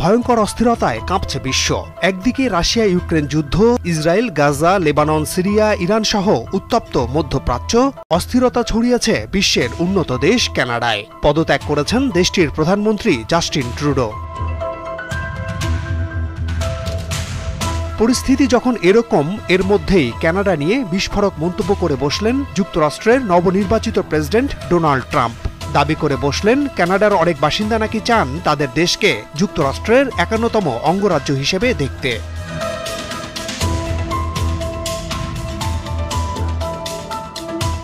ভয়ঙ্কর অস্থিরতায় কাঁপছে বিশ্ব। একদিকে রাশিয়া ইউক্রেন যুদ্ধ, Israel Gaza, Lebanon, Syria, Iran সহ উত্তপ্ত মধ্যপ্রাচ্য, অস্থিরতা ছড়িয়েছে বিশ্বের উন্নত দেশ কানাডায়। পদত্যাগ করেছেন দেশটির প্রধানমন্ত্রী জাস্টিন ট্রুডো। পরিস্থিতি যখন এরকম, এর মধ্যেই কানাডা নিয়ে বিস্ফোরক মন্তব্য করে বসলেন যুক্তরাষ্ট্রের নবনির্বাচিত প্রেসিডেন্ট ডোনাল্ড ট্রাম্প। দাবি করে বসলেন কানাডার অনেক বাসিন্দা নাকি চান তাদের দেশকে যুক্তরাষ্ট্রের ৫১তম অঙ্গরাজ্য হিসেবে দেখতে।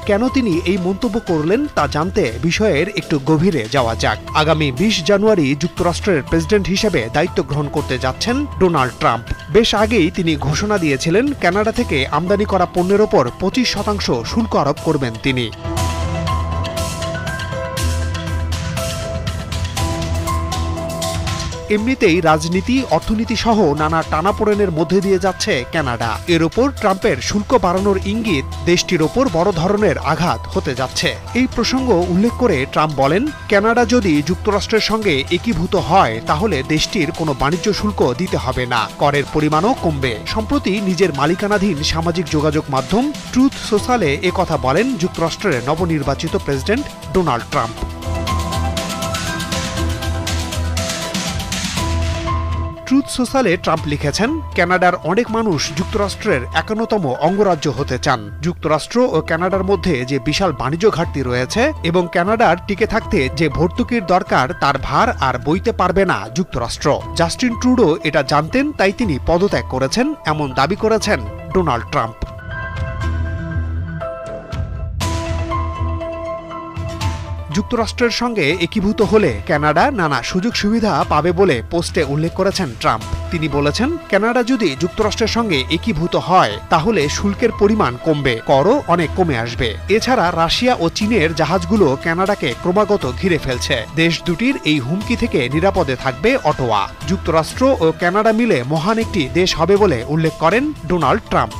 কেন তিনি এই মন্তব্য করলেন তা জানতে বিষয়ের একটু গভীরে যাওয়া যাক। আগামী ২০ জানুয়ারি যুক্তরাষ্ট্রের প্রেসিডেন্ট হিসেবে দায়িত্ব গ্রহণ করতে যাচ্ছেন ডোনাল্ড ট্রাম্প। বেশ আগেই তিনি ঘোষণা দিয়েছিলেন কানাডা থেকে আমদানি করা পণ্যের ওপর ২৫% শুল্ক আরোপ করবেন তিনি। এমনিতেই রাজনীতি, অর্থনীতি সহ নানা টানাপোড়েনের মধ্যে দিয়ে যাচ্ছে কানাডা। এর ওপর ট্রাম্পের শুল্ক বাড়ানোর ইঙ্গিত দেশটির ওপর বড় ধরনের আঘাত হতে যাচ্ছে। এই প্রসঙ্গ উল্লেখ করে ট্রাম্প বলেন, কানাডা যদি যুক্তরাষ্ট্রের সঙ্গে একীভূত হয় তাহলে দেশটির কোনো বাণিজ্য শুল্ক দিতে হবে না, করের পরিমাণও কমবে। সম্প্রতি নিজের মালিকানাধীন সামাজিক যোগাযোগ মাধ্যম ট্রুথ সোশ্যালে একথা বলেন যুক্তরাষ্ট্রের নবনির্বাচিত প্রেসিডেন্ট ডোনাল্ড ট্রাম্প। ট্রুথ সোশ্যালে ট্রাম্প লিখেছেন, কানাডার অনেক মানুষ যুক্তরাষ্ট্রের ৫১তম অঙ্গরাজ্য হতে চান। যুক্তরাষ্ট্র ও কানাডার মধ্যে যে বিশাল বাণিজ্য ঘাটতি রয়েছে এবং কানাডার টিকে থাকতে যে ভর্তুকির দরকার তার ভার আর বইতে পারবে না যুক্তরাষ্ট্র। জাস্টিন ট্রুডো এটা জানতেন, তাই তিনি পদত্যাগ করেছেন, এমন দাবি করেছেন ডোনাল্ড ট্রাম্প। যুক্তরাষ্ট্রের সঙ্গে একীভূত হলে কানাডা নানা সুযোগ সুবিধা পাবে বলে পোস্টে উল্লেখ করেছেন ট্রাম্প। তিনি বলেছেন, কানাডা যদি যুক্তরাষ্ট্রের সঙ্গে একীভূত হয় তাহলে শুল্কের পরিমাণ কমবে, করও অনেক কমে আসবে। এছাড়া রাশিয়া ও চীনের জাহাজগুলো কানাডাকে ক্রমাগত ঘিরে ফেলছে। দেশ দুটির এই হুমকি থেকে নিরাপদে থাকবে অটোয়া। যুক্তরাষ্ট্র ও কানাডা মিলে মহান একটি দেশ হবে বলে উল্লেখ করেন ডোনাল্ড ট্রাম্প।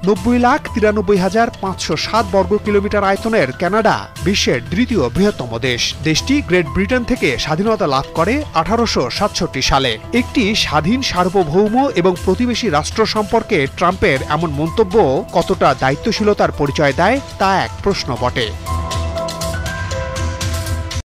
$৯,৯৩,৫০৭ বর্গ কিলোমিটার আয়তনের কানাডা বিশ্বের দ্বিতীয় বৃহত্তম দেশ। দেশটি গ্রেট ব্রিটেন থেকে স্বাধীনতা লাভ করে ১৮৬৭ সালে। একটি স্বাধীন, সার্বভৌম এবং প্রতিবেশী রাষ্ট্র সম্পর্কে ট্রাম্পের এমন মন্তব্য কতটা দায়িত্বশীলতার পরিচয় দেয় তা এক প্রশ্ন বটে।